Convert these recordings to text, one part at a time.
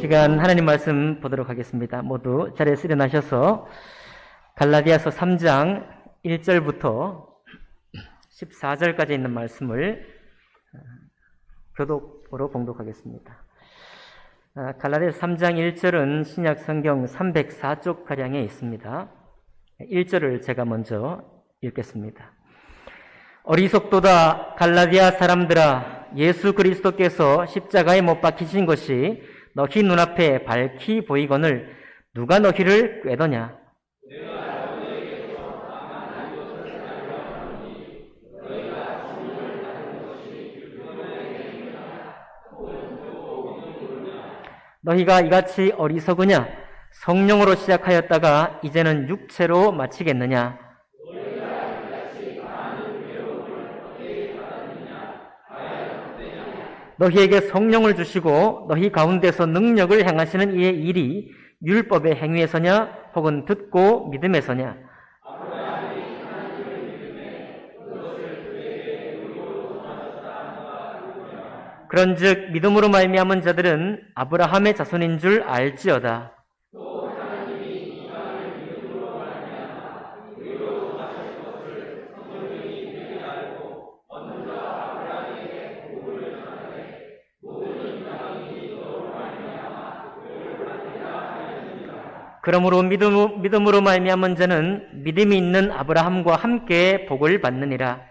시간 하나님 말씀 보도록 하겠습니다. 모두 자리에서 일어나셔서 갈라디아서 3장 1절부터 14절까지 있는 말씀을 교독으로 봉독하겠습니다. 갈라디아서 3장 1절은 신약 성경 304쪽가량에 있습니다. 1절을 제가 먼저 읽겠습니다. 어리석도다 갈라디아 사람들아, 예수 그리스도께서 십자가에 못 박히신 것이 너희 눈앞에 밝히 보이거늘 누가 너희를 꾀더냐? 너희가 이같이 어리석으냐? 성령으로 시작하였다가 이제는 육체로 마치겠느냐? 너희에게 성령을 주시고 너희 가운데서 능력을 행하시는 이의 일이 율법의 행위에서냐 혹은 듣고 믿음에서냐? 그런즉 믿음으로 말미암은 자들은 아브라함의 자손인 줄 알지어다. 그러므로 믿음으로 말미암은 자는 믿음이 있는 아브라함과 함께 복을 받느니라.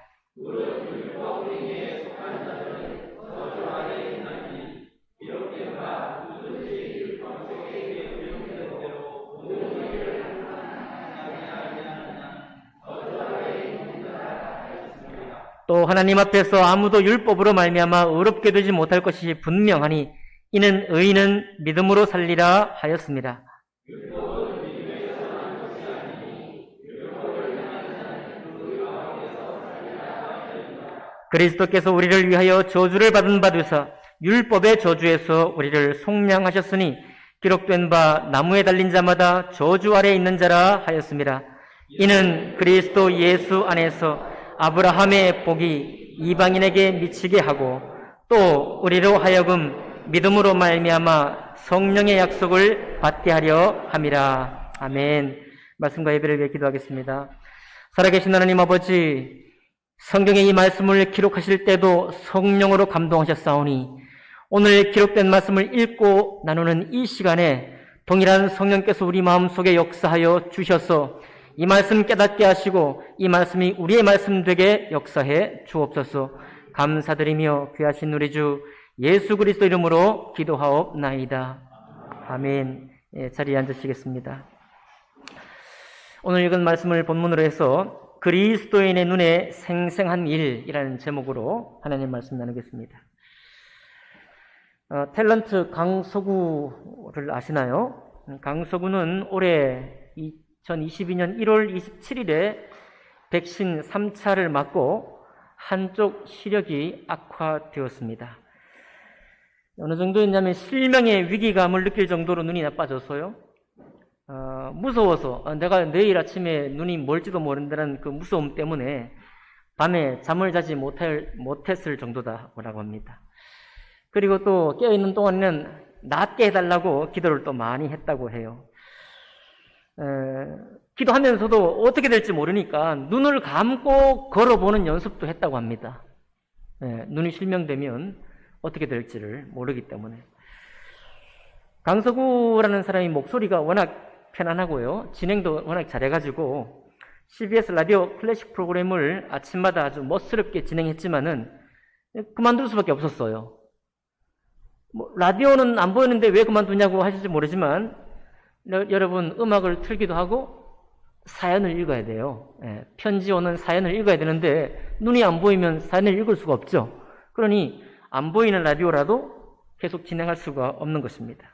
또 하나님 앞에서 아무도 율법으로 말미암아 의롭게 되지 못할 것이 분명하니 이는 의인은 믿음으로 살리라 하였습니다. 그리스도께서 우리를 위하여 저주를 받은 바 되사 율법의 저주에서 우리를 속량하셨으니 기록된 바 나무에 달린 자마다 저주 아래 있는 자라 하였습니다. 이는 그리스도 예수 안에서 아브라함의 복이 이방인에게 미치게 하고 또 우리로 하여금 믿음으로 말미암아 성령의 약속을 받게 하려 함이라. 아멘. 말씀과 예배를 위해 기도하겠습니다. 살아계신 하나님 아버지, 성경에 이 말씀을 기록하실 때도 성령으로 감동하셨사오니 오늘 기록된 말씀을 읽고 나누는 이 시간에 동일한 성령께서 우리 마음속에 역사하여 주셔서 이 말씀 깨닫게 하시고 이 말씀이 우리의 말씀 되게 역사해 주옵소서. 감사드리며 귀하신 우리 주 예수 그리스도 이름으로 기도하옵나이다. 아멘. 자리에 앉으시겠습니다. 오늘 읽은 말씀을 본문으로 해서 그리스도인의 눈에 생생한 일이라는 제목으로 하나님 말씀 나누겠습니다. 탤런트 강서구를 아시나요? 강서구는 올해 2022년 1월 27일에 백신 3차를 맞고 한쪽 시력이 악화되었습니다. 어느 정도였냐면 실명의 위기감을 느낄 정도로 눈이 나빠졌어요. 무서워서 내가 내일 아침에 눈이 멀지도 모른다는 그 무서움 때문에 밤에 잠을 자지 못했을 정도다라고 합니다. 그리고 또 깨어있는 동안에는 낫게 해달라고 기도를 또 많이 했다고 해요. 기도하면서도 어떻게 될지 모르니까 눈을 감고 걸어보는 연습도 했다고 합니다. 눈이 실명되면 어떻게 될지를 모르기 때문에. 강서구라는 사람이 목소리가 워낙 편안하고요. 진행도 워낙 잘해가지고 CBS 라디오 클래식 프로그램을 아침마다 아주 멋스럽게 진행했지만은 그만둘 수밖에 없었어요. 라디오는 안 보이는데 왜 그만두냐고 하실지 모르지만 여러분 음악을 틀기도 하고 사연을 읽어야 돼요. 편지 오는 사연을 읽어야 되는데 눈이 안 보이면 사연을 읽을 수가 없죠. 그러니 안 보이는 라디오라도 계속 진행할 수가 없는 것입니다.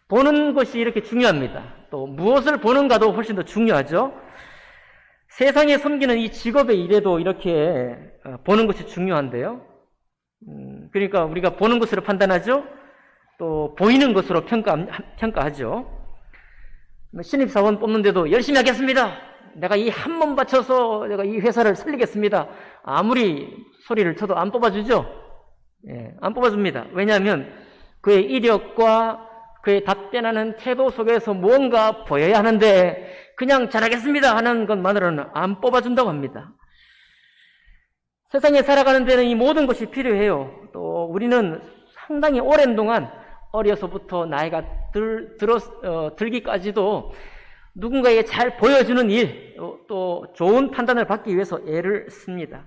보는 것이 이렇게 중요합니다. 또 무엇을 보는가도 훨씬 더 중요하죠. 세상에 섬기는 이 직업의 일에도 이렇게 보는 것이 중요한데요. 그러니까 우리가 보는 것으로 판단하죠. 또 보이는 것으로 평가하죠. 신입사원 뽑는데도 열심히 하겠습니다. 내가 이 한 번 바쳐서 내가 이 회사를 살리겠습니다. 아무리 소리를 쳐도 안 뽑아주죠. 안 뽑아줍니다. 왜냐하면 그의 이력과 그의 답변하는 태도 속에서 무언가 보여야 하는데 그냥 잘하겠습니다 하는 것만으로는 안 뽑아준다고 합니다. 세상에 살아가는 데는 이 모든 것이 필요해요. 또 우리는 상당히 오랜 동안 어려서부터 나이가 들기까지도 누군가에게 잘 보여주는 일, 또 좋은 판단을 받기 위해서 애를 씁니다.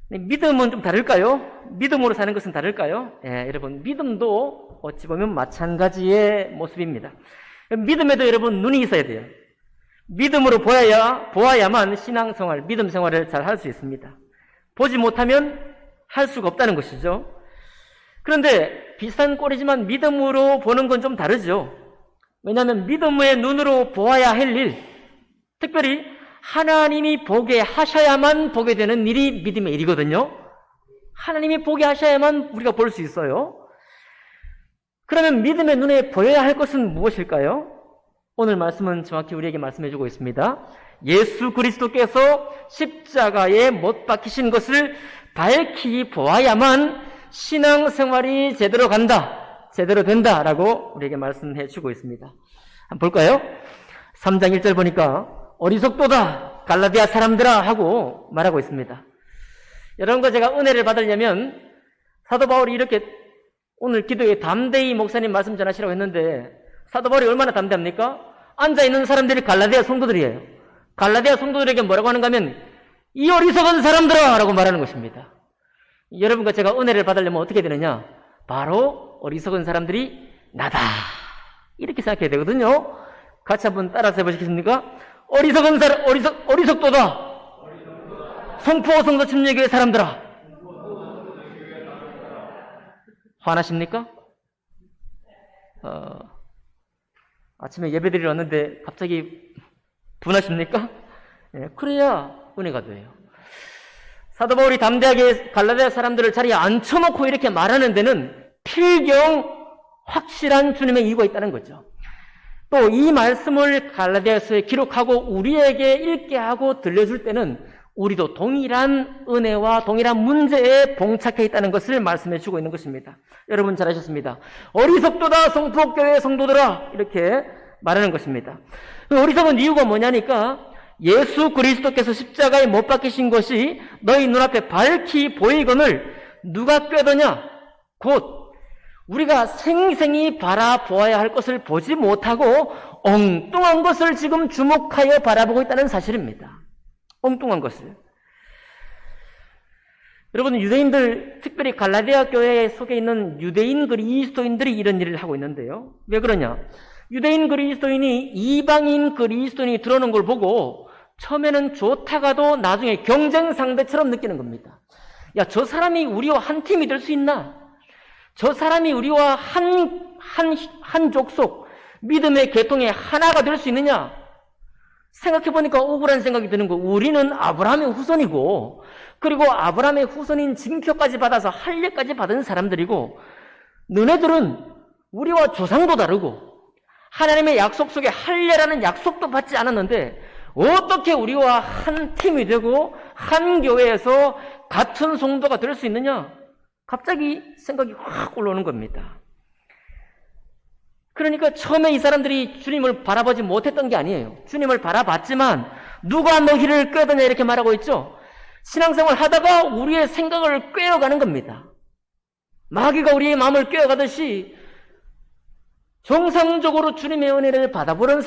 믿음은 좀 다를까요? 믿음으로 사는 것은 다를까요? 예, 여러분, 믿음도 어찌 보면 마찬가지의 모습입니다. 믿음에도 여러분 눈이 있어야 돼요. 믿음으로 보아야만 신앙생활, 믿음 생활을 잘 할 수 있습니다. 보지 못하면 할 수가 없다는 것이죠. 그런데 비슷한 꼴이지만 믿음으로 보는 건 좀 다르죠. 왜냐하면 믿음의 눈으로 보아야 할 일, 특별히 하나님이 보게 하셔야만 보게 되는 일이 믿음의 일이거든요. 하나님이 보게 하셔야만 우리가 볼 수 있어요. 그러면 믿음의 눈에 보여야 할 것은 무엇일까요? 오늘 말씀은 정확히 우리에게 말씀해 주고 있습니다. 예수 그리스도께서 십자가에 못 박히신 것을 밝히 보아야만 신앙생활이 제대로 간다, 제대로 된다라고 우리에게 말씀해 주고 있습니다. 한번 볼까요? 3장 1절 보니까 어리석도다 갈라디아 사람들아 하고 말하고 있습니다. 여러분과 제가 은혜를 받으려면 사도 바울이 이렇게 오늘 기도에 담대히 목사님 말씀 전하시라고 했는데 사도 바울이 얼마나 담대합니까? 앉아있는 사람들이 갈라디아 성도들이에요. 갈라디아 성도들에게 뭐라고 하는가 하면 이 어리석은 사람들아 라고 말하는 것입니다. 여러분과 제가 은혜를 받으려면 어떻게 되느냐? 바로 어리석은 사람들이 나다 이렇게 생각해야 되거든요. 같이 한번 따라서 해보시겠습니까? 어리석은 사람, 어리석도다. 성포 성도 침례교회 사람들아. 화나십니까? 아침에 예배드리러 왔는데 갑자기 분하십니까? 예, 그래야 은혜가 돼요. 사도 바울이 담대하게 갈라디아 사람들을 자리에 앉혀놓고 이렇게 말하는 데는 필경 확실한 주님의 이유가 있다는 거죠. 또 이 말씀을 갈라디아서에 기록하고 우리에게 읽게 하고 들려줄 때는 우리도 동일한 은혜와 동일한 문제에 봉착해 있다는 것을 말씀해 주고 있는 것입니다. 여러분 잘하셨습니다. 어리석도다 성포교회 성도들아 이렇게 말하는 것입니다. 어리석은 이유가 뭐냐니까 예수 그리스도께서 십자가에 못 박히신 것이 너희 눈앞에 밝히 보이거늘 누가 꾀더냐? 곧 우리가 생생히 바라보아야 할 것을 보지 못하고 엉뚱한 것을 지금 주목하여 바라보고 있다는 사실입니다. 엉뚱한 것을. 여러분, 유대인들, 특별히 갈라디아 교회 속에 있는 유대인 그리스도인들이 이런 일을 하고 있는데요. 왜 그러냐? 유대인 그리스도인이 이방인 그리스도인이 들어오는 걸 보고 처음에는 좋다가도 나중에 경쟁 상대처럼 느끼는 겁니다. 야, 저 사람이 우리와 한 팀이 될 수 있나? 저 사람이 우리와 한 족속, 믿음의 계통의 하나가 될 수 있느냐? 생각해보니까 억울한 생각이 드는 거. 우리는 아브라함의 후손이고, 그리고 아브라함의 후손인 징표까지 받아서 할례까지 받은 사람들이고, 너네들은 우리와 조상도 다르고, 하나님의 약속 속에 할례라는 약속도 받지 않았는데, 어떻게 우리와 한 팀이 되고, 한 교회에서 같은 성도가 될 수 있느냐? 갑자기 생각이 확 올라오는 겁니다. 그러니까 처음에 이 사람들이 주님을 바라보지 못했던 게 아니에요. 주님을 바라봤지만 누가 너희를 꾀더냐 이렇게 말하고 있죠. 신앙생활 하다가 우리의 생각을 꾀어가는 겁니다. 마귀가 우리의 마음을 꾀어가듯이 정상적으로 주님의 은혜를 바라보던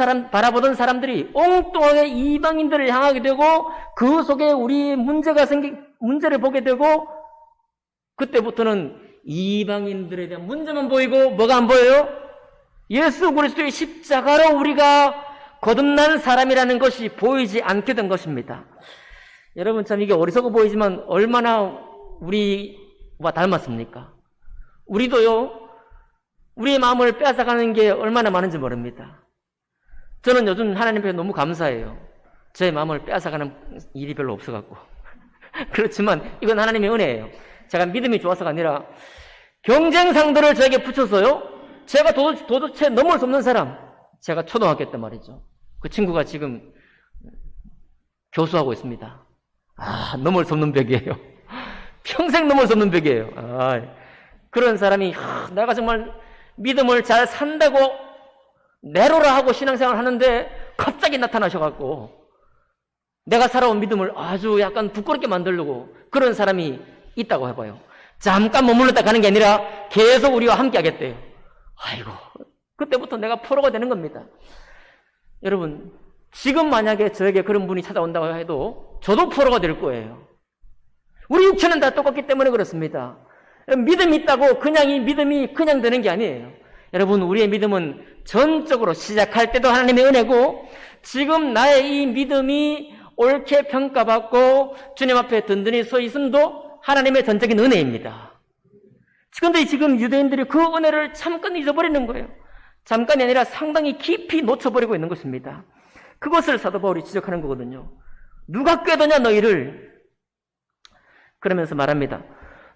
사람들이 엉뚱하게 이방인들을 향하게 되고 그 속에 우리의 문제를 보게 되고 그때부터는 이방인들에 대한 문제만 보이고 뭐가 안 보여요? 예수 그리스도의 십자가로 우리가 거듭난 사람이라는 것이 보이지 않게 된 것입니다. 여러분 참 이게 어리석어 보이지만 얼마나 우리와 닮았습니까? 우리도요, 우리의 마음을 빼앗아가는 게 얼마나 많은지 모릅니다. 저는 요즘 하나님 앞에 너무 감사해요. 저의 마음을 빼앗아가는 일이 별로 없어갖고. 그렇지만 이건 하나님의 은혜예요. 제가 믿음이 좋아서가 아니라 경쟁 상대를 저에게 붙여서요, 제가 도대체 넘을 수 없는 사람, 제가 초등학교 때 말이죠. 그 친구가 지금 교수하고 있습니다. 넘을 수 없는 벽이에요. 평생 넘을 수 없는 벽이에요. 그런 사람이 내가 정말 믿음을 잘 산다고 내로라 하고 신앙생활 하는데 갑자기 나타나셔갖고 내가 살아온 믿음을 아주 약간 부끄럽게 만들려고 그런 사람이 있다고 해봐요. 잠깐 머물렀다 가는 게 아니라 계속 우리와 함께 하겠대요. 아이고, 그때부터 내가 포로가 되는 겁니다. 여러분, 지금 만약에 저에게 그런 분이 찾아온다고 해도 저도 포로가 될 거예요. 우리 육체는 다 똑같기 때문에 그렇습니다. 믿음이 있다고 그냥 이 믿음이 그냥 되는 게 아니에요. 여러분, 우리의 믿음은 전적으로 시작할 때도 하나님의 은혜고 지금 나의 이 믿음이 옳게 평가받고 주님 앞에 든든히 서 있음도 하나님의 전적인 은혜입니다. 그런데 지금 유대인들이 그 은혜를 잠깐 잊어버리는 거예요. 잠깐이 아니라 상당히 깊이 놓쳐버리고 있는 것입니다. 그것을 사도 바울이 지적하는 거거든요. 누가 꾀더냐 너희를, 그러면서 말합니다.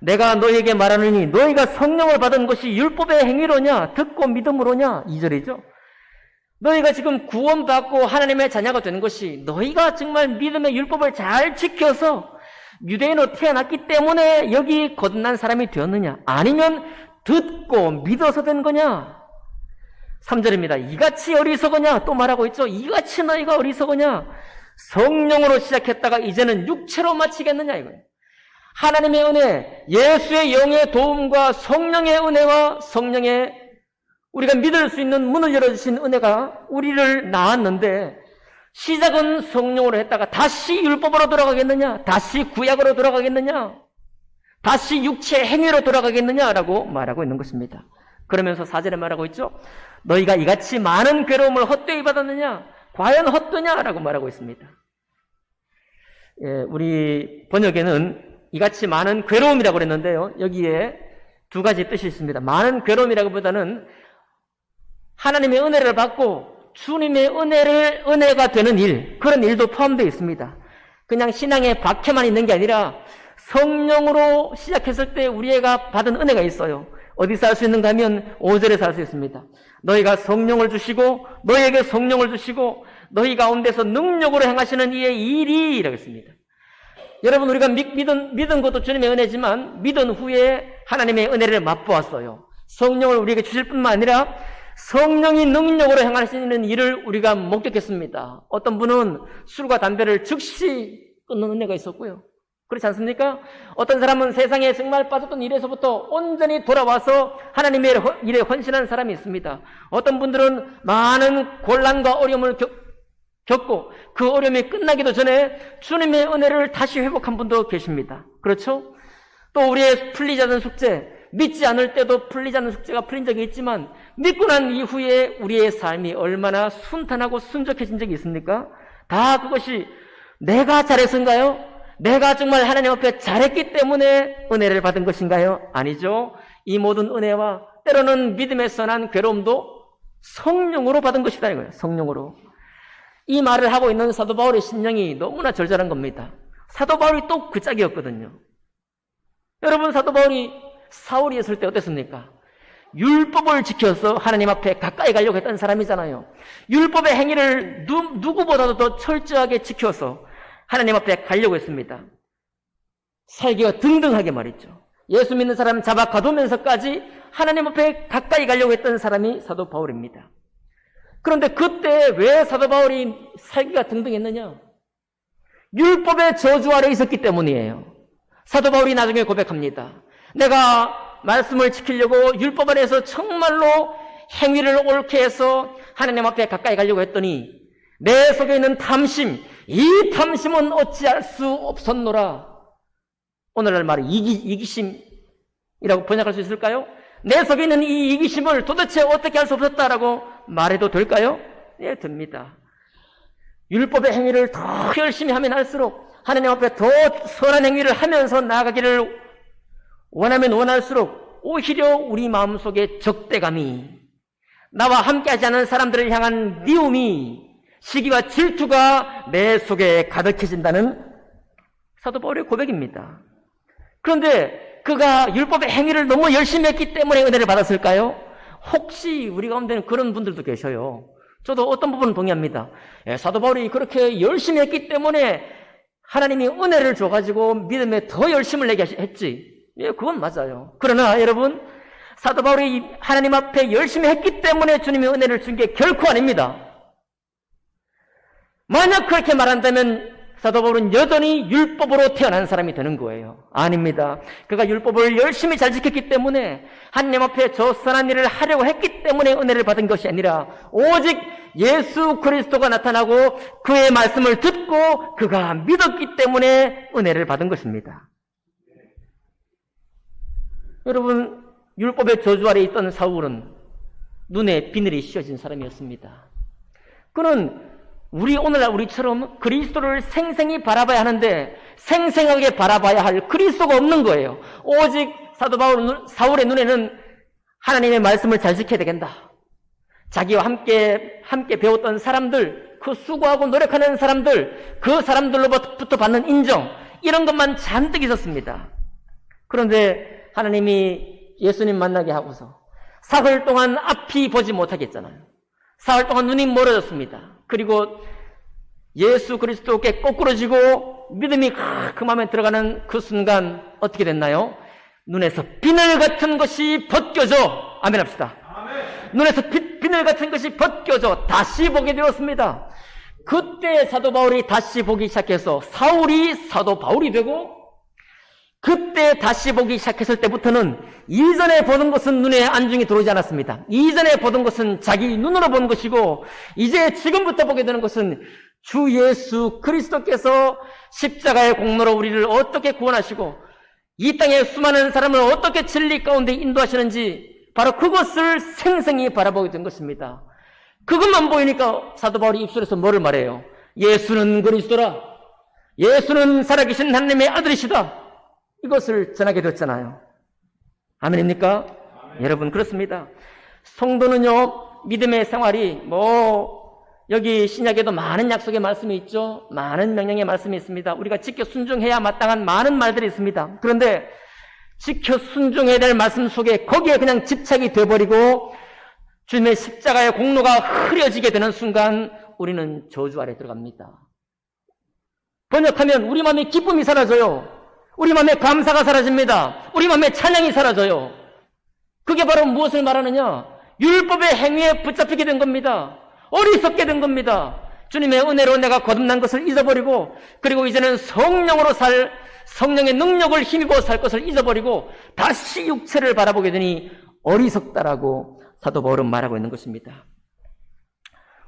내가 너희에게 말하느니 너희가 성령을 받은 것이 율법의 행위로냐 듣고 믿음으로냐, 2절이죠. 너희가 지금 구원받고 하나님의 자녀가 되는 것이 너희가 정말 믿음의 율법을 잘 지켜서 유대인으로 태어났기 때문에 여기 거듭난 사람이 되었느냐, 아니면 듣고 믿어서 된 거냐. 3절입니다. 이같이 어리석으냐, 또 말하고 있죠. 이같이 너희가 어리석으냐. 성령으로 시작했다가 이제는 육체로 마치겠느냐 이거예요. 하나님의 은혜, 예수의 영의 도움과 성령의 은혜와 성령의 우리가 믿을 수 있는 문을 열어주신 은혜가 우리를 낳았는데 시작은 성령으로 했다가 다시 율법으로 돌아가겠느냐, 다시 구약으로 돌아가겠느냐, 다시 육체의 행위로 돌아가겠느냐라고 말하고 있는 것입니다. 그러면서 4절에 말하고 있죠. 너희가 이같이 많은 괴로움을 헛되이 받았느냐, 과연 헛되냐라고 말하고 있습니다. 예, 우리 번역에는 이같이 많은 괴로움이라고 그랬는데요, 여기에 두 가지 뜻이 있습니다. 많은 괴로움이라기보다는 하나님의 은혜를 받고 주님의 은혜가 되는 일, 그런 일도 포함되어 있습니다. 그냥 신앙의 박해만 있는 게 아니라 성령으로 시작했을 때 우리가 받은 은혜가 있어요. 어디서 할 수 있는가 하면 5절에서 할 수 있습니다. 너희가 성령을 주시고 너희에게 성령을 주시고 너희 가운데서 능력으로 행하시는 이의 일이, 이라고 했습니다. 여러분, 우리가 믿은 것도 주님의 은혜지만 믿은 후에 하나님의 은혜를 맛보았어요. 성령을 우리에게 주실 뿐만 아니라 성령이 능력으로 행하시는 일을 우리가 목격했습니다. 어떤 분은 술과 담배를 즉시 끊는 은혜가 있었고요. 그렇지 않습니까? 어떤 사람은 세상에 정말 빠졌던 일에서부터 온전히 돌아와서 하나님의 일에 헌신한 사람이 있습니다. 어떤 분들은 많은 곤란과 어려움을 겪고 그 어려움이 끝나기도 전에 주님의 은혜를 다시 회복한 분도 계십니다. 그렇죠? 또 우리의 풀리지 않은 숙제, 믿지 않을 때도 풀리지 않는 숙제가 풀린 적이 있지만 믿고 난 이후에 우리의 삶이 얼마나 순탄하고 순적해진 적이 있습니까? 다 그것이 내가 잘했은가요? 내가 정말 하나님 앞에 잘했기 때문에 은혜를 받은 것인가요? 아니죠. 이 모든 은혜와 때로는 믿음에서 난 괴로움도 성령으로 받은 것이다 이거예요. 성령으로. 이 말을 하고 있는 사도 바울의 심령이 너무나 절절한 겁니다. 사도 바울이 또 그 짝이었거든요. 여러분, 사도 바울이 사울이 있을 때 어땠습니까? 율법을 지켜서 하나님 앞에 가까이 가려고 했던 사람이잖아요. 율법의 행위를 누구보다도 더 철저하게 지켜서 하나님 앞에 가려고 했습니다. 살기가 등등하게 말이죠. 예수 믿는 사람 잡아 가두면서까지 하나님 앞에 가까이 가려고 했던 사람이 사도 바울입니다. 그런데 그때 왜 사도 바울이 살기가 등등했느냐? 율법의 저주 아래 있었기 때문이에요. 사도 바울이 나중에 고백합니다. 내가 말씀을 지키려고 율법 안에서 정말로 행위를 옳게 해서 하나님 앞에 가까이 가려고 했더니 내 속에 있는 탐심, 이 탐심은 어찌할 수 없었노라. 오늘날 말이 이기심이라고 번역할 수 있을까요? 내 속에 있는 이 이기심을 도대체 어떻게 할 수 없었다라고 말해도 될까요? 예, 됩니다. 율법의 행위를 더 열심히 하면 할수록 하나님 앞에 더 선한 행위를 하면서 나아가기를 원하면 원할수록 오히려 우리 마음속에 적대감이, 나와 함께하지 않은 사람들을 향한 미움이, 시기와 질투가 내 속에 가득해진다는 사도 바울의 고백입니다. 그런데 그가 율법의 행위를 너무 열심히 했기 때문에 은혜를 받았을까요? 혹시 우리 가운데는 그런 분들도 계셔요. 저도 어떤 부분은 동의합니다. 사도 바울이 그렇게 열심히 했기 때문에 하나님이 은혜를 줘가지고 믿음에 더 열심을 내게 했지. 예, 그건 맞아요. 그러나 여러분, 사도 바울이 하나님 앞에 열심히 했기 때문에 주님의 은혜를 준 게 결코 아닙니다. 만약 그렇게 말한다면 사도 바울은 여전히 율법으로 태어난 사람이 되는 거예요. 아닙니다. 그가 율법을 열심히 잘 지켰기 때문에 하나님 앞에 저 선한 일을 하려고 했기 때문에 은혜를 받은 것이 아니라 오직 예수 그리스도가 나타나고 그의 말씀을 듣고 그가 믿었기 때문에 은혜를 받은 것입니다. 여러분, 율법의 저주 아래 있던 사울은 눈에 비늘이 씌어진 사람이었습니다. 그는 오늘날 우리처럼 그리스도를 생생히 바라봐야 하는데 생생하게 바라봐야 할 그리스도가 없는 거예요. 오직 사도 사울의 눈에는 하나님의 말씀을 잘 지켜야 되겠다. 자기와 함께 배웠던 사람들, 그 수고하고 노력하는 사람들, 그 사람들로부터 받는 인정, 이런 것만 잔뜩 있었습니다. 그런데 하나님이 예수님 만나게 하고서 사흘 동안 앞이 보지 못하게 했잖아요. 사흘 동안 눈이 멀어졌습니다. 그리고 예수 그리스도께 꼬꾸러지고 믿음이 그 마음에 들어가는 그 순간 어떻게 됐나요? 눈에서 비늘 같은 것이 벗겨져. 아멘 합시다. 아멘. 눈에서 비늘 같은 것이 벗겨져 다시 보게 되었습니다. 그때 사도 바울이 다시 보기 시작해서 사울이 사도 바울이 되고, 그때 다시 보기 시작했을 때부터는 이전에 보던 것은 눈에 안중이 들어오지 않았습니다. 이전에 보던 것은 자기 눈으로 본 것이고, 이제 지금부터 보게 되는 것은 주 예수 그리스도께서 십자가의 공로로 우리를 어떻게 구원하시고 이 땅에 수많은 사람을 어떻게 진리 가운데 인도하시는지 바로 그것을 생생히 바라보게 된 것입니다. 그것만 보이니까 사도 바울이 입술에서 뭐를 말해요? 예수는 그리스도라. 예수는 살아계신 하나님의 아들이시다. 이것을 전하게 됐잖아요. 아멘입니까? 아멘. 여러분, 그렇습니다. 성도는요, 믿음의 생활이 여기 신약에도 많은 약속의 말씀이 있죠. 많은 명령의 말씀이 있습니다. 우리가 지켜 순종해야 마땅한 많은 말들이 있습니다. 그런데 지켜 순종해야 될 말씀 속에 거기에 그냥 집착이 되어버리고 주님의 십자가의 공로가 흐려지게 되는 순간 우리는 저주 아래 들어갑니다. 번역하면 우리 마음에 기쁨이 사라져요. 우리 마음에 감사가 사라집니다. 우리 마음에 찬양이 사라져요. 그게 바로 무엇을 말하느냐? 율법의 행위에 붙잡히게 된 겁니다. 어리석게 된 겁니다. 주님의 은혜로 내가 거듭난 것을 잊어버리고, 그리고 이제는 성령의 능력을 힘입어 살 것을 잊어버리고 다시 육체를 바라보게 되니 어리석다라고 사도 바울은 말하고 있는 것입니다.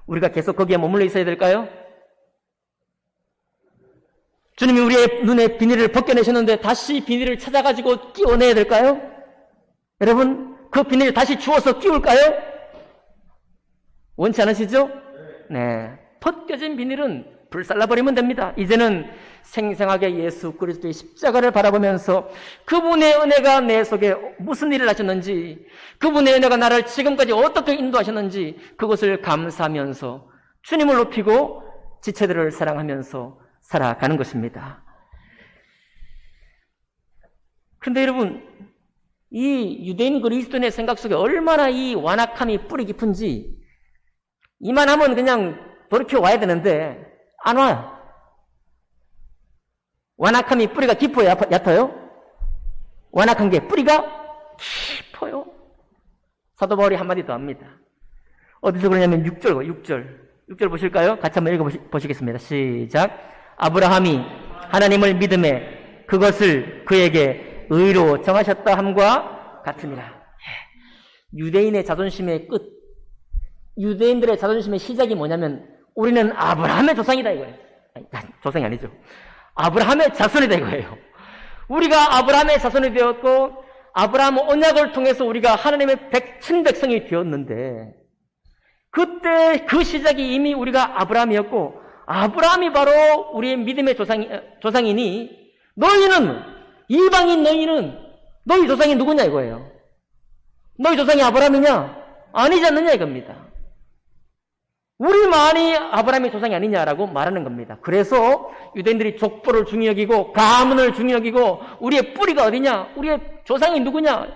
우리가 계속 거기에 머물러 있어야 될까요? 주님이 우리의 눈에 비닐을 벗겨내셨는데 다시 비닐을 찾아가지고 끼워내야 될까요? 여러분, 그 비닐을 다시 주워서 끼울까요? 원치 않으시죠? 네. 벗겨진 비닐은 불살라버리면 됩니다. 이제는 생생하게 예수 그리스도의 십자가를 바라보면서 그분의 은혜가 내 속에 무슨 일을 하셨는지, 그분의 은혜가 나를 지금까지 어떻게 인도하셨는지 그것을 감사하면서 주님을 높이고 지체들을 사랑하면서 살아가는 것입니다. 그런데 여러분, 이 유대인 그리스도인의 생각 속에 얼마나 이 완악함이 뿌리 깊은지, 이만하면 그냥 돌이켜 와야 되는데 안 와요. 완악함이 뿌리가 깊어요, 얕아요? 완악한 게 뿌리가 깊어요. 사도 바울이 한마디 더 합니다. 어디서 그러냐면 6절 보실까요? 같이 한번 읽어보시겠습니다. 시작. 아브라함이 하나님을 믿음에 그것을 그에게 의로 정하셨다 함과 같으니라. 유대인의 자존심의 끝, 유대인들의 자존심의 시작이 뭐냐면 우리는 아브라함의 조상이다 이거예요. 조상이 아니죠. 아브라함의 자손이다 이거예요. 우리가 아브라함의 자손이 되었고 아브라함 언약을 통해서 우리가 하나님의 친백성이 되었는데, 그때 그 시작이 이미 우리가 아브라함이었고, 아브라함이 바로 우리의 믿음의 조상이니 너희는, 이방인 너희 조상이 누구냐 이거예요. 너희 조상이 아브라함이냐? 아니지 않느냐 이겁니다. 우리만이 아브라함의 조상이 아니냐라고 말하는 겁니다. 그래서 유대인들이 족보를 중히 여기고 가문을 중히 여기고 우리의 뿌리가 어디냐, 우리의 조상이 누구냐,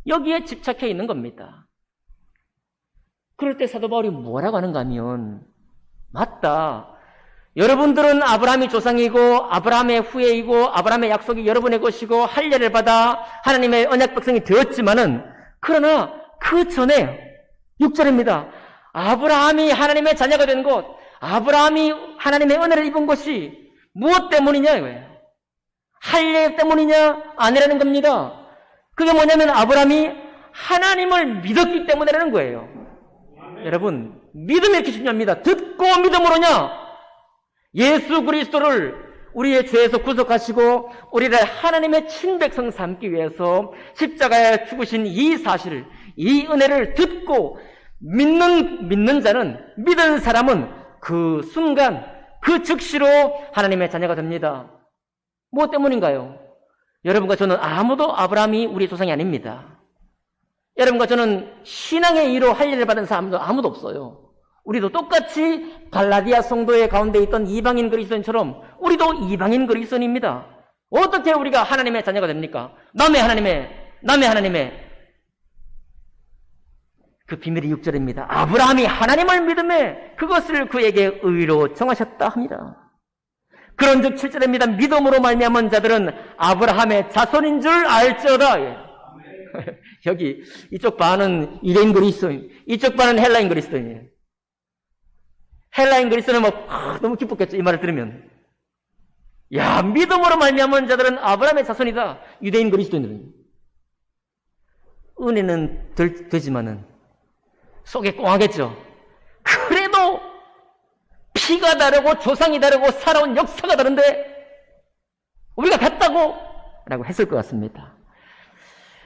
여기에 집착해 있는 겁니다. 그럴 때 사도 바울이 뭐라고 하는가 하면, 맞다, 여러분들은 아브라함이 조상이고 아브라함의 후예이고 아브라함의 약속이 여러분의 것이고 할례를 받아 하나님의 언약 백성이 되었지만은 그러나 그 전에 6절입니다. 아브라함이 하나님의 자녀가 된 것, 아브라함이 하나님의 은혜를 입은 것이 무엇 때문이냐 이거예요. 할례 때문이냐? 아니라는 겁니다. 그게 뭐냐면 아브라함이 하나님을 믿었기 때문이라는 거예요. 여러분, 믿음이 이렇게 중요합니다. 듣고 믿음으로냐? 예수 그리스도를 우리의 죄에서 구속하시고 우리를 하나님의 친백성 삼기 위해서 십자가에 죽으신 이 사실을, 이 은혜를 듣고 믿는 자는, 믿은 사람은 그 순간, 그 즉시로 하나님의 자녀가 됩니다. 무엇 때문인가요? 여러분과 저는 아무도 아브라함이 우리 조상이 아닙니다. 여러분과 저는 신앙의 이로 할례를 받은 사람도 아무도 없어요. 우리도 똑같이 갈라디아 성도의 가운데 있던 이방인 그리스도인처럼 우리도 이방인 그리스도인입니다. 어떻게 우리가 하나님의 자녀가 됩니까? 남의 하나님의 그 비밀이 6절입니다. 아브라함이 하나님을 믿음에 그것을 그에게 의로 정하셨다 합니다. 그런즉 7절입니다. 믿음으로 말미암은 자들은 아브라함의 자손인 줄 알지어다. 여기 이쪽 반은 유대인 그리스도인, 이쪽 반은 헬라인 그리스도인이에요. 헬라인 그리스도는 너무 기뻤겠죠. 이 말을 들으면. 야, 믿음으로 말미암은 자들은 아브라함의 자손이다. 유대인 그리스도인들은. 은혜는 되지만은 속에 꽁하겠죠. 그래도 피가 다르고 조상이 다르고 살아온 역사가 다른데 우리가 같다고? 라고 했을 것 같습니다.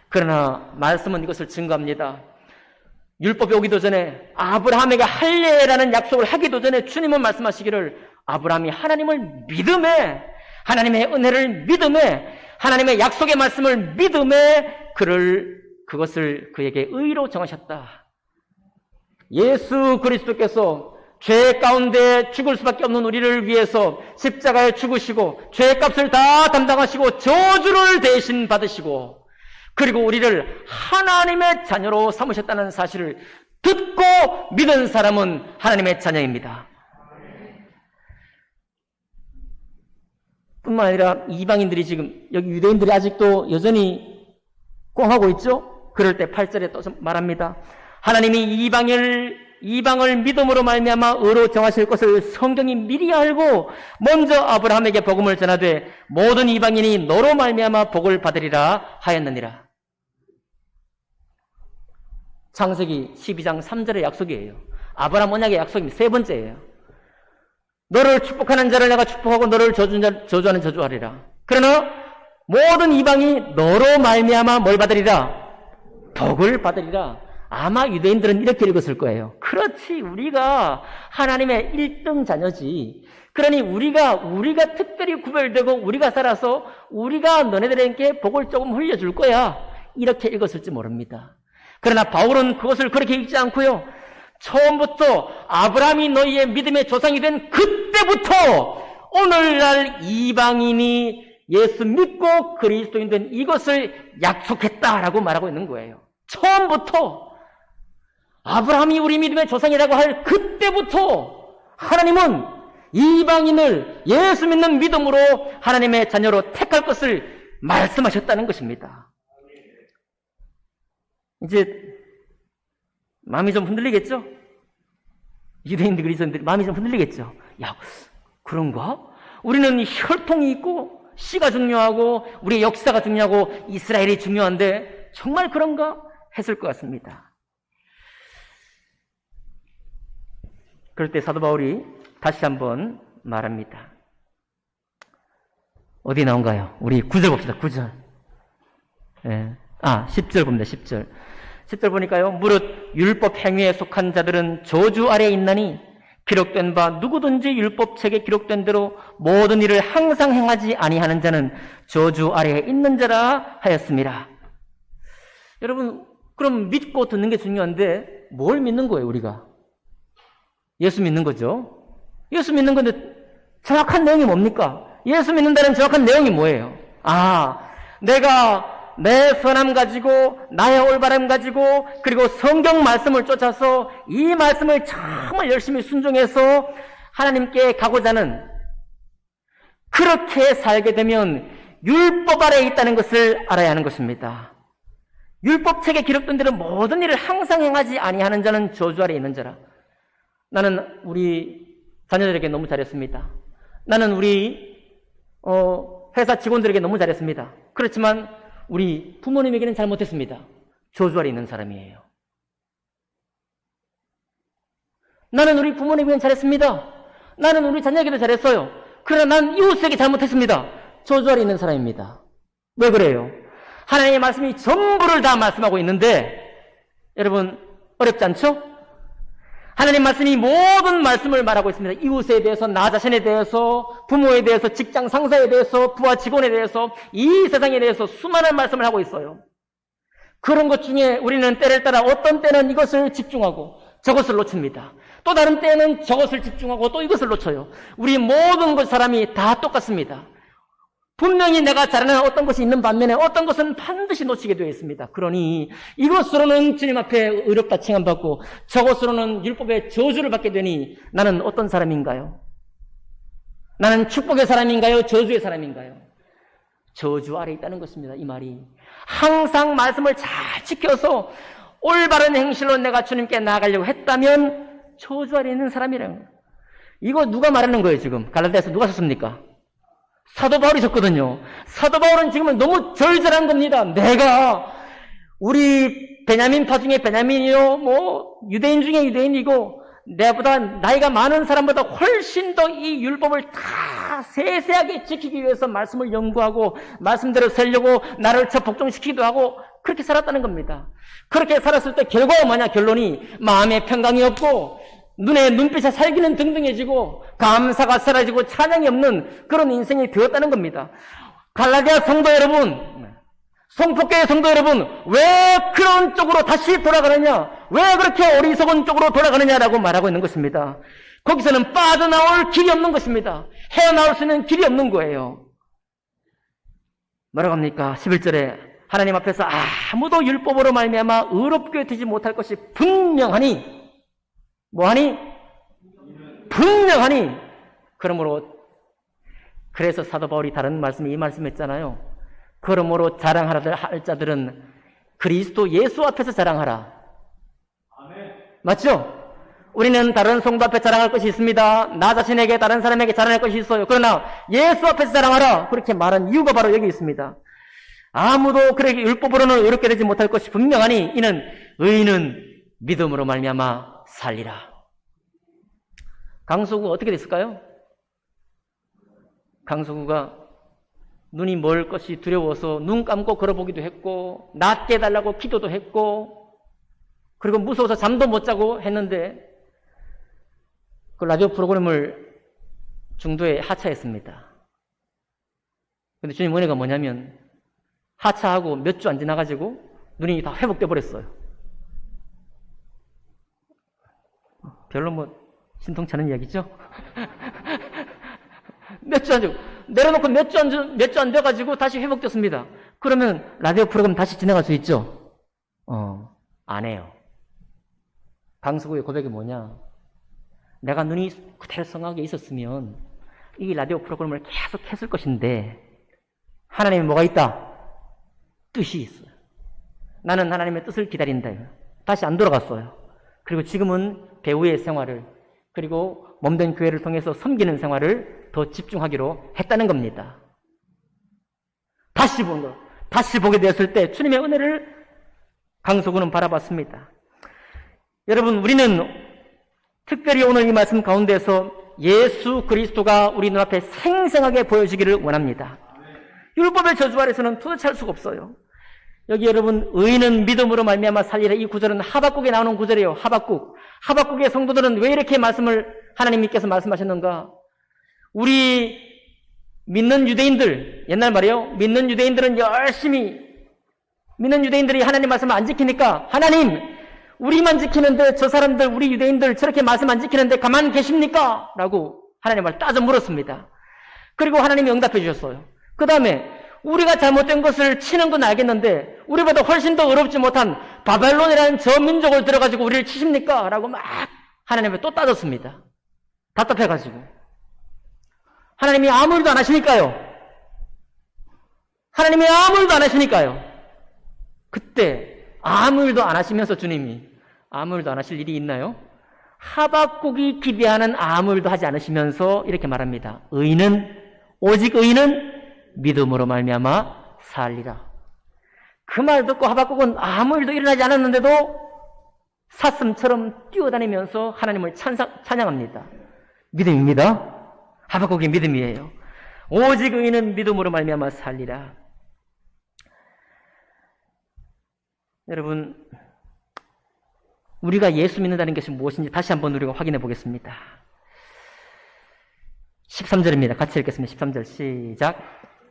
그러나 말씀은 이것을 증거합니다. 율법이 오기도 전에 아브라함에게 할례라는 약속을 하기도 전에 주님은 말씀하시기를 아브라함이 하나님을 믿음에, 하나님의 은혜를 믿음에, 하나님의 약속의 말씀을 믿음에 그것을 그에게 의로 정하셨다. 예수 그리스도께서 죄 가운데 죽을 수밖에 없는 우리를 위해서 십자가에 죽으시고 죄값을 다 담당하시고 저주를 대신 받으시고 그리고 우리를 하나님의 자녀로 삼으셨다는 사실을 듣고 믿은 사람은 하나님의 자녀입니다. 뿐만 아니라 이방인들이 지금 여기 유대인들이 아직도 여전히 꽁하고 있죠? 그럴 때 8절에 또 말합니다. 하나님이 이방을 믿음으로 말미암아 의로 정하실 것을 성경이 미리 알고 먼저 아브라함에게 복음을 전하되 모든 이방인이 너로 말미암아 복을 받으리라 하였느니라. 창세기 12장 3절의 약속이에요. 아브라함 언약의 약속입니다. 세 번째예요. 너를 축복하는 자를 내가 축복하고 너를 저주하는 저주하리라. 그러나 모든 이방이 너로 말미암아 뭘 받으리라? 복을 받으리라. 아마 유대인들은 이렇게 읽었을 거예요. 그렇지, 우리가 하나님의 1등 자녀지. 그러니 우리가 특별히 구별되고 우리가 살아서 우리가 너네들에게 복을 조금 흘려줄 거야. 이렇게 읽었을지 모릅니다. 그러나 바울은 그것을 그렇게 읽지 않고요. 처음부터 아브라함이 너희의 믿음의 조상이 된 그때부터 오늘날 이방인이 예수 믿고 그리스도인 된 이것을 약속했다라고 말하고 있는 거예요. 처음부터 아브라함이 우리 믿음의 조상이라고 할 그때부터 하나님은 이방인을 예수 믿는 믿음으로 하나님의 자녀로 택할 것을 말씀하셨다는 것입니다. 이제 마음이 좀 흔들리겠죠? 유대인들 그리스도인들 마음이 좀 흔들리겠죠? 야, 그런가? 우리는 혈통이 있고 씨가 중요하고 우리의 역사가 중요하고 이스라엘이 중요한데 정말 그런가? 했을 것 같습니다. 그럴 때 사도 바울이 다시 한번 말합니다. 어디 나온가요? 우리 9절 봅시다. 9절. 10절 봅니다. 10절. 10절 보니까요. 무릇 율법 행위에 속한 자들은 저주 아래에 있나니 기록된 바 누구든지 율법책에 기록된 대로 모든 일을 항상 행하지 아니하는 자는 저주 아래에 있는 자라 하였습니다. 여러분, 그럼 믿고 듣는 게 중요한데 뭘 믿는 거예요, 우리가? 예수 믿는 거죠. 예수 믿는 건데 정확한 내용이 뭡니까? 예수 믿는다는 정확한 내용이 뭐예요? 내가 내 선함 가지고 나의 올바름 가지고 그리고 성경 말씀을 쫓아서 이 말씀을 정말 열심히 순종해서 하나님께 가고자 하는 그렇게 살게 되면 율법 아래에 있다는 것을 알아야 하는 것입니다. 율법책에 기록된 대로 모든 일을 항상 행하지 아니하는 자는 저주 아래 있는 자라. 나는 우리 자녀들에게 너무 잘했습니다. 나는 우리 회사 직원들에게 너무 잘했습니다. 그렇지만 우리 부모님에게는 잘못했습니다. 저주 아래 있는 사람이에요. 나는 우리 부모님에게는 잘했습니다. 나는 우리 자녀에게도 잘했어요. 그러나 난 이웃에게 잘못했습니다. 저주 아래 있는 사람입니다. 왜 그래요? 하나님의 말씀이 전부를 다 말씀하고 있는데 여러분 어렵지 않죠? 하나님 말씀이 모든 말씀을 말하고 있습니다. 이웃에 대해서, 나 자신에 대해서, 부모에 대해서, 직장 상사에 대해서, 부하 직원에 대해서, 이 세상에 대해서 수많은 말씀을 하고 있어요. 그런 것 중에 우리는 때를 따라 어떤 때는 이것을 집중하고 저것을 놓칩니다. 또 다른 때는 저것을 집중하고 또 이것을 놓쳐요. 우리 모든 것 사람이 다 똑같습니다. 분명히 내가 잘하는 어떤 것이 있는 반면에 어떤 것은 반드시 놓치게 되어 있습니다. 그러니 이것으로는 주님 앞에 의롭다 칭함받고 저것으로는 율법의 저주를 받게 되니 나는 어떤 사람인가요? 나는 축복의 사람인가요? 저주의 사람인가요? 저주 아래 있다는 것입니다. 이 말이. 항상 말씀을 잘 지켜서 올바른 행실로 내가 주님께 나아가려고 했다면 저주 아래 있는 사람이라는 거예요. 이거 누가 말하는 거예요 지금? 갈라디아서 누가 썼습니까? 사도 바울이 썼거든요. 사도 바울은 지금은 너무 절절한 겁니다. 내가 우리 베냐민파 중에 베냐민이요, 유대인 중에 유대인이고 내보다 나이가 많은 사람보다 훨씬 더 이 율법을 다 세세하게 지키기 위해서 말씀을 연구하고 말씀대로 살려고 나를 복종시키기도 하고 그렇게 살았다는 겁니다. 그렇게 살았을 때 결과가 뭐냐? 결론이 마음에 평강이 없고 눈에 눈빛이 살기는 등등해지고 감사가 사라지고 찬양이 없는 그런 인생이 되었다는 겁니다. 갈라디아 성도 여러분, 성폭교의 성도 여러분, 왜 그런 쪽으로 다시 돌아가느냐? 왜 그렇게 어리석은 쪽으로 돌아가느냐라고 말하고 있는 것입니다. 거기서는 빠져나올 길이 없는 것입니다. 헤어나올 수 있는 길이 없는 거예요. 뭐라고 합니까? 11절에 하나님 앞에서 아무도 율법으로 말미암아 의롭게 되지 못할 것이 분명하니 뭐하니? 분명하니. 그러므로 그래서 사도 바울이 다른 말씀에 이 말씀했잖아요. 그러므로 자랑하라 할 자들은 그리스도 예수 앞에서 자랑하라. 아멘. 맞죠? 우리는 다른 성도 앞에 자랑할 것이 있습니다. 나 자신에게 다른 사람에게 자랑할 것이 있어요. 그러나 예수 앞에서 자랑하라. 그렇게 말한 이유가 바로 여기 있습니다. 아무도 그렇게 율법으로는 의롭게 되지 못할 것이 분명하니 이는 의인은 믿음으로 말미암아 살리라. 강서구가 어떻게 됐을까요? 강서구가 눈이 멀 것이 두려워서 눈 감고 걸어보기도 했고 낫게 해달라고 기도도 했고 그리고 무서워서 잠도 못 자고 했는데 그 라디오 프로그램을 중도에 하차했습니다. 근데 주님 은혜가 뭐냐면 하차하고 몇 주 안 지나가지고 눈이 다 회복돼 버렸어요. 별로 신통찮은 이야기죠? 몇 주 안 되고, 내려놓고 몇 주 안 돼가지고 다시 회복됐습니다. 그러면 라디오 프로그램 다시 진행할 수 있죠? 안 해요. 강서구의 고백이 뭐냐? 내가 눈이 그대로 성하게 있었으면 이 라디오 프로그램을 계속 했을 것인데, 하나님이 뭐가 있다? 뜻이 있어요. 나는 하나님의 뜻을 기다린다. 다시 안 돌아갔어요. 그리고 지금은 배우의 생활을 그리고 몸된 교회를 통해서 섬기는 생활을 더 집중하기로 했다는 겁니다. 다시 보게 되었을 때 주님의 은혜를 강서구는 바라봤습니다. 여러분, 우리는 특별히 오늘 이 말씀 가운데서 예수 그리스도가 우리 눈앞에 생생하게 보여지기를 원합니다. 율법의 저주 아래서는 도대체 할 수가 없어요. 여기 여러분, 의인은 믿음으로 말미암아 살리라, 이 구절은 하박국에 나오는 구절이에요. 하박국의 성도들은 왜 이렇게 말씀을 하나님께서 말씀하셨는가? 우리 믿는 유대인들, 옛날 말이에요. 믿는 유대인들은 믿는 유대인들이 하나님 말씀을 안 지키니까 하나님, 우리만 지키는데 저 사람들, 우리 유대인들 저렇게 말씀 안 지키는데 가만 계십니까? 라고 하나님을 따져 물었습니다. 그리고 하나님이 응답해 주셨어요. 그 다음에 우리가 잘못된 것을 치는 건 알겠는데 우리보다 훨씬 더 어렵지 못한 바벨론이라는 저 민족을 들어가지고 우리를 치십니까? 라고 막 하나님을 또 따졌습니다. 답답해가지고. 하나님이 아무 일도 안 하시니까요. 그때 아무 일도 안 하시면서 주님이 아무 일도 안 하실 일이 있나요? 하박국이 기대하는 아무 일도 하지 않으시면서 이렇게 말합니다. 오직 의인은 믿음으로 말미암아 살리라. 그 말 듣고 하박국은 아무 일도 일어나지 않았는데도 사슴처럼 뛰어다니면서 하나님을 찬양합니다. 믿음입니다. 하박국의 믿음이에요. 오직 의인은 믿음으로 말미암아 살리라. 여러분, 우리가 예수 믿는다는 것이 무엇인지 다시 한번 우리가 확인해 보겠습니다. 13절입니다. 같이 읽겠습니다. 13절 시작.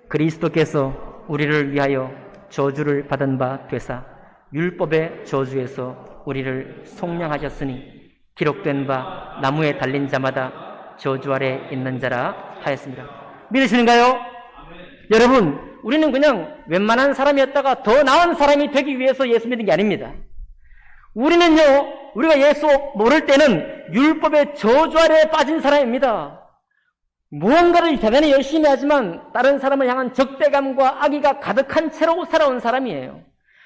그리스도께서 우리를 위하여 저주를 받은 바 되사 율법의 저주에서 우리를 속량하셨으니 기록된 바 나무에 달린 자마다 저주 아래 있는 자라 하였습니다. 믿으시는가요? 여러분, 우리는 그냥 웬만한 사람이었다가 더 나은 사람이 되기 위해서 예수 믿는 게 아닙니다. 우리는요, 우리가 예수 모를 때는 율법의 저주 아래에 빠진 사람입니다. 무언가를 대단히 열심히 하지만 다른 사람을 향한 적대감과 악의가 가득한 채로 살아온 사람이에요.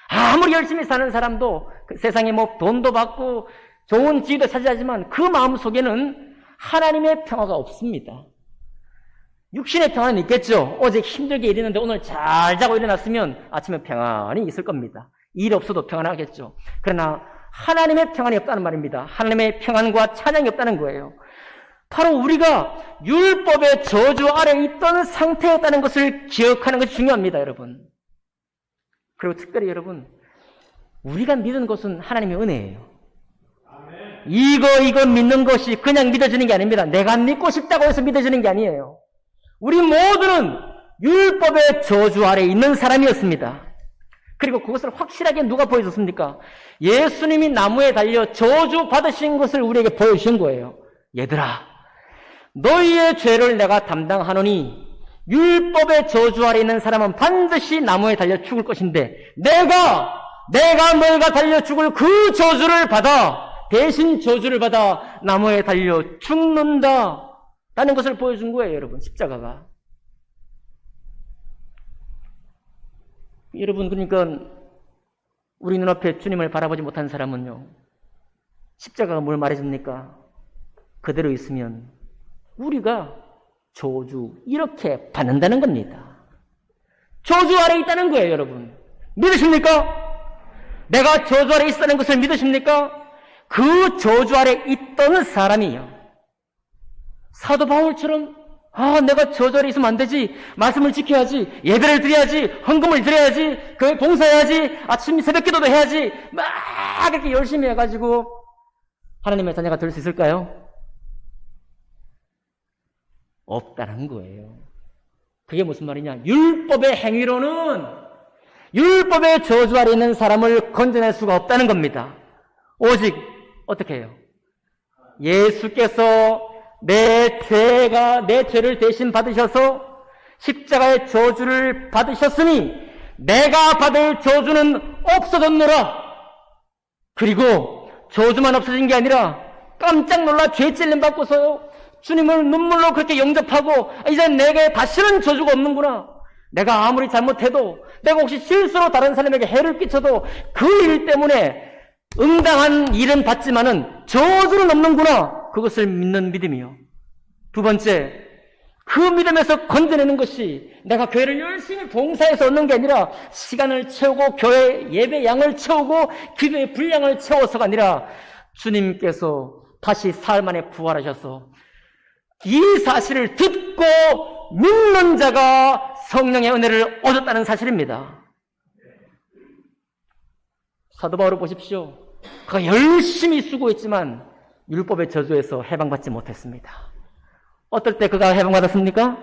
아무리 열심히 사는 사람도 세상에 뭐 돈도 받고 좋은 지위도 차지하지만 그 마음 속에는 하나님의 평화가 없습니다. 육신의 평화는 있겠죠. 어제 힘들게 일했는데 오늘 잘 자고 일어났으면 아침에 평안이 있을 겁니다. 일 없어도 평안하겠죠. 그러나 하나님의 평안이 없다는 말입니다. 하나님의 평안과 찬양이 없다는 거예요. 바로 우리가 율법의 저주 아래 있던 상태였다는 것을 기억하는 것이 중요합니다, 여러분. 그리고 특별히 여러분, 우리가 믿은 것은 하나님의 은혜예요. 이거 믿는 것이 그냥 믿어지는 게 아닙니다. 내가 믿고 싶다고 해서 믿어지는 게 아니에요. 우리 모두는 율법의 저주 아래 있는 사람이었습니다. 그리고 그것을 확실하게 누가 보여줬습니까? 예수님이 나무에 달려 저주 받으신 것을 우리에게 보여주신 거예요. 얘들아, 너희의 죄를 내가 담당하노니 율법의 저주 아래 있는 사람은 반드시 나무에 달려 죽을 것인데 내가 너희가 달려 죽을 그 저주를 받아, 대신 저주를 받아 나무에 달려 죽는다 라는 것을 보여준 거예요, 여러분. 십자가가. 여러분, 그러니까 우리 눈앞에 주님을 바라보지 못한 사람은요, 십자가가 뭘 말해줍니까? 그대로 있으면 우리가 저주 이렇게 받는다는 겁니다. 저주 아래 있다는 거예요, 여러분. 믿으십니까? 내가 저주 아래 있다는 것을 믿으십니까? 그 저주 아래 있던 사람이요, 사도 바울처럼 내가 저주 아래 있으면 안 되지, 말씀을 지켜야지, 예배를 드려야지, 헌금을 드려야지, 교회 봉사해야지, 아침 새벽 기도도 해야지, 막 이렇게 열심히 해가지고 하나님의 자녀가 될 수 있을까요? 없다는 거예요. 그게 무슨 말이냐? 율법의 행위로는 율법의 저주 아래 있는 사람을 건져낼 수가 없다는 겁니다. 오직 어떻게 해요? 예수께서 내 죄를 대신 받으셔서 십자가의 저주를 받으셨으니 내가 받을 저주는 없어졌노라. 그리고 저주만 없어진 게 아니라 깜짝 놀라 죄찔림 받고서요, 주님을 눈물로 그렇게 영접하고 이제 내게 다시는 저주가 없는구나. 내가 아무리 잘못해도, 내가 혹시 실수로 다른 사람에게 해를 끼쳐도 그 일 때문에 응당한 일은 받지만은 저주는 없는구나. 그것을 믿는 믿음이요. 두 번째, 그 믿음에서 건져내는 것이 내가 교회를 열심히 봉사해서 얻는 게 아니라 시간을 채우고 교회 예배 양을 채우고 기도의 분량을 채워서가 아니라 주님께서 다시 사흘 만에 부활하셔서 이 사실을 듣고 믿는 자가 성령의 은혜를 얻었다는 사실입니다. 사도 바울을 보십시오. 그가 열심히 수고했지만 율법의 저주에서 해방받지 못했습니다. 어떨 때 그가 해방받았습니까?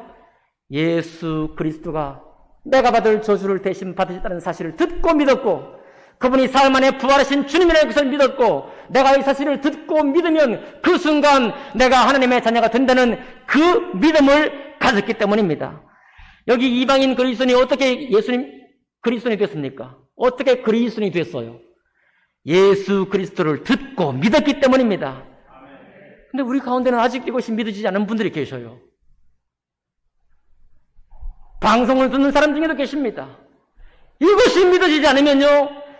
예수 그리스도가 내가 받을 저주를 대신 받으셨다는 사실을 듣고 믿었고, 그분이 사흘 만에 부활하신 주님이라는 것을 믿었고, 내가 이 사실을 듣고 믿으면 그 순간 내가 하나님의 자녀가 된다는 그 믿음을 가졌기 때문입니다. 여기 이방인 그리스도인이 어떻게 예수님 그리스도인이 됐습니까? 어떻게 그리스도인이 됐어요? 예수 그리스도를 듣고 믿었기 때문입니다. 근데 우리 가운데는 아직 이것이 믿어지지 않은 분들이 계셔요. 방송을 듣는 사람 중에도 계십니다. 이것이 믿어지지 않으면요,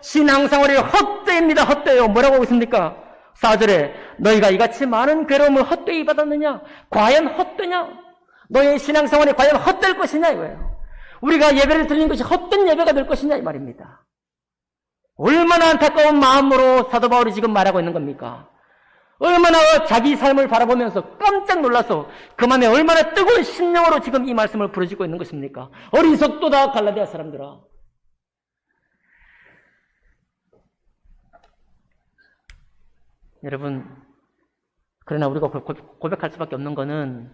신앙생활이 헛되입니다. 헛되요. 뭐라고 하고 있습니까? 4절에 너희가 이같이 많은 괴로움을 헛되이 받았느냐? 과연 헛되냐? 너의 신앙생활이 과연 헛될 것이냐 이거예요. 우리가 예배를 드리는 것이 헛된 예배가 될 것이냐 이 말입니다. 얼마나 안타까운 마음으로 사도 바울이 지금 말하고 있는 겁니까? 얼마나 자기 삶을 바라보면서 깜짝 놀라서 그 마음에 얼마나 뜨거운 심령으로 지금 이 말씀을 부르짖고 있는 것입니까? 어리석도다 갈라디아 사람들아. 여러분, 그러나 우리가 고백할 수밖에 없는 것은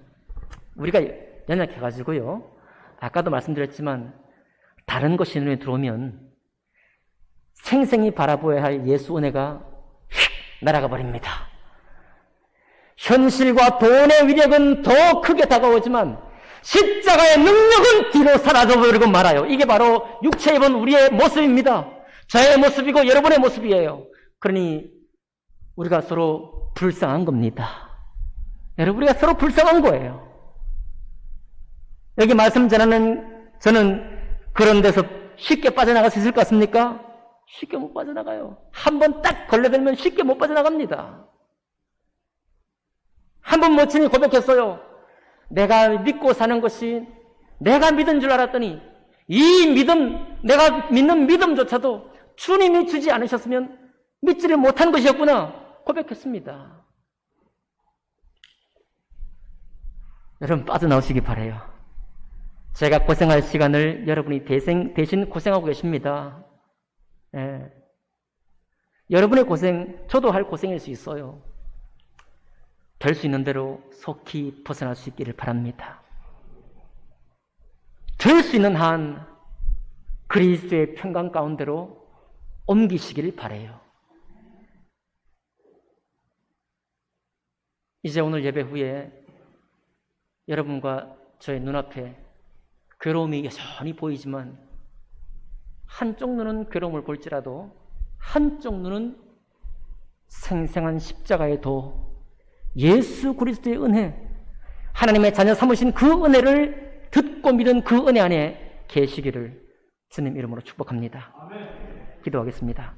우리가 연약해가지고요. 아까도 말씀드렸지만 다른 것이 눈에 들어오면 생생히 바라보아야 할 예수 은혜가 휙 날아가 버립니다. 현실과 돈의 위력은 더 크게 다가오지만 십자가의 능력은 뒤로 사라져버리고 말아요. 이게 바로 육체에 입은 우리의 모습입니다. 저의 모습이고 여러분의 모습이에요. 그러니 우리가 서로 불쌍한 겁니다. 여러분, 우리가 서로 불쌍한 거예요. 여기 말씀 전하는 저는 그런 데서 쉽게 빠져나갈 수 있을 것 같습니까? 쉽게 못 빠져나가요. 한 번 딱 걸려들면 쉽게 못 빠져나갑니다. 한 번 모친이 고백했어요. 내가 믿고 사는 것이 내가 믿은 줄 알았더니 이 믿음, 내가 믿는 믿음조차도 주님이 주지 않으셨으면 믿지를 못한 것이었구나 고백했습니다. 여러분, 빠져나오시기 바라요. 제가 고생할 시간을 여러분이 대신 고생하고 계십니다. 예. 여러분의 고생, 저도 할 고생일 수 있어요. 될 수 있는 대로 속히 벗어날 수 있기를 바랍니다. 될 수 있는 한 그리스도의 평강 가운데로 옮기시기를 바라요. 이제 오늘 예배 후에 여러분과 저의 눈앞에 괴로움이 여전히 보이지만 한쪽 눈은 괴로움을 볼지라도 한쪽 눈은 생생한 십자가의 도, 예수 그리스도의 은혜, 하나님의 자녀 삼으신 그 은혜를 듣고 믿은 그 은혜 안에 계시기를 주님 이름으로 축복합니다. 기도하겠습니다.